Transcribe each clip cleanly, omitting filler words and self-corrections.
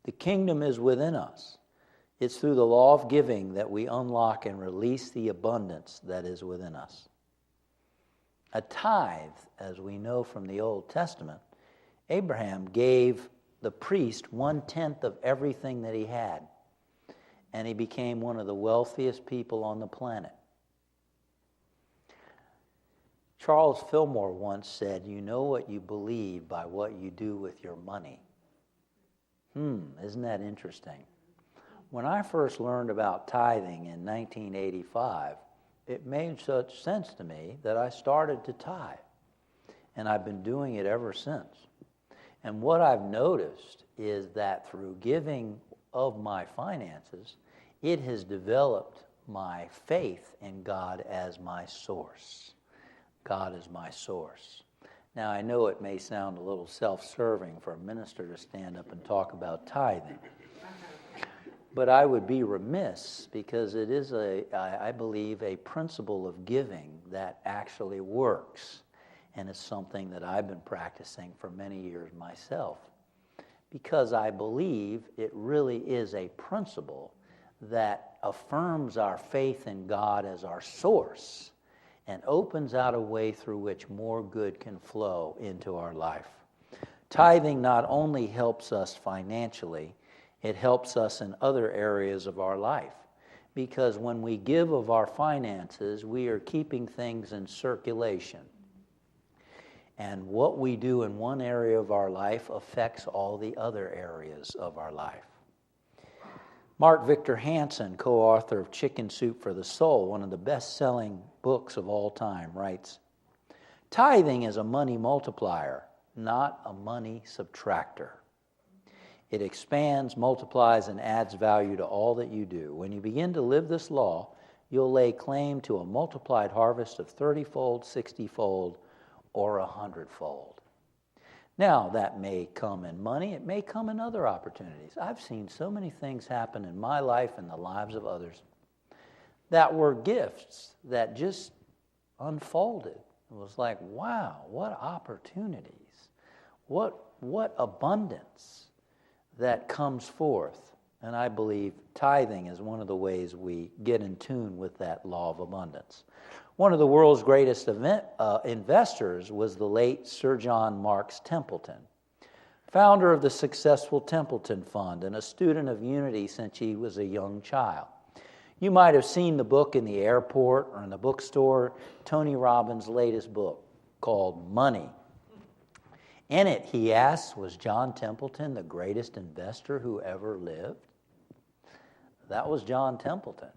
The kingdom is within us. It's through the law of giving that we unlock and release the abundance that is within us. A tithe, as we know from the Old Testament, Abraham gave the priest 1/10 of everything that he had, and he became one of the wealthiest people on the planet. Charles Fillmore once said, "You know what you believe by what you do with your money." Isn't that interesting? When I first learned about tithing in 1985, it made such sense to me that I started to tithe, and I've been doing it ever since. And what I've noticed is that through giving of my finances, it has developed my faith in God as my source. God is my source. Now, I know it may sound a little self-serving for a minister to stand up and talk about tithing, but I would be remiss because it is, I believe, a principle of giving that actually works. And it's something that I've been practicing for many years myself, because I believe it really is a principle that affirms our faith in God as our source and opens out a way through which more good can flow into our life. Tithing not only helps us financially, it helps us in other areas of our life, because when we give of our finances, we are keeping things in circulation. And what we do in one area of our life affects all the other areas of our life. Mark Victor Hansen, co-author of Chicken Soup for the Soul, one of the best-selling books of all time, writes, "Tithing is a money multiplier, not a money subtractor. It expands, multiplies, and adds value to all that you do. When you begin to live this law, you'll lay claim to a multiplied harvest of 30-fold, 60-fold, or 100-fold. Now, that may come in money. It may come in other opportunities. I've seen so many things happen in my life and the lives of others that were gifts that just unfolded. It was like, wow, what opportunities, what abundance that comes forth. And I believe tithing is one of the ways we get in tune with that law of abundance. One of the world's greatest investors was the late Sir John Marks Templeton, founder of the successful Templeton Fund and a student of unity since he was a young child. You might have seen the book in the airport or in the bookstore, Tony Robbins' latest book called Money. In it, he asks, was John Templeton the greatest investor who ever lived? That was John Templeton.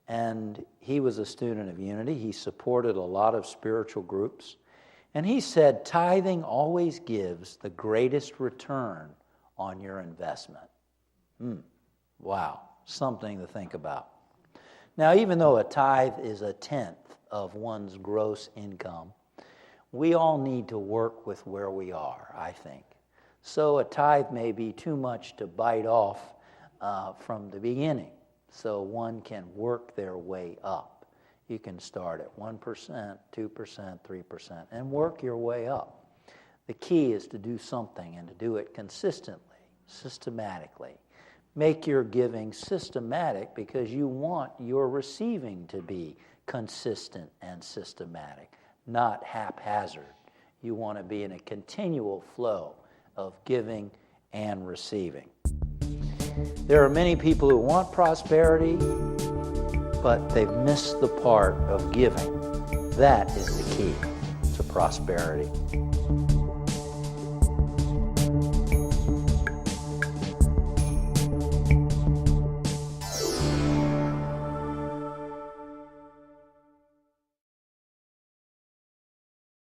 And he was a student of unity. He supported a lot of spiritual groups. And he said, tithing always gives the greatest return on your investment. Wow, something to think about. Now, even though a tithe is 1/10 of one's gross income, we all need to work with where we are, I think. So a tithe may be too much to bite off from the beginning. So one can work their way up. You can start at 1%, 2%, 3%, and work your way up. The key is to do something and to do it consistently, systematically. Make your giving systematic because you want your receiving to be consistent and systematic, not haphazard. You want to be in a continual flow of giving and receiving. There are many people who want prosperity, but they've missed the part of giving. That is the key to prosperity.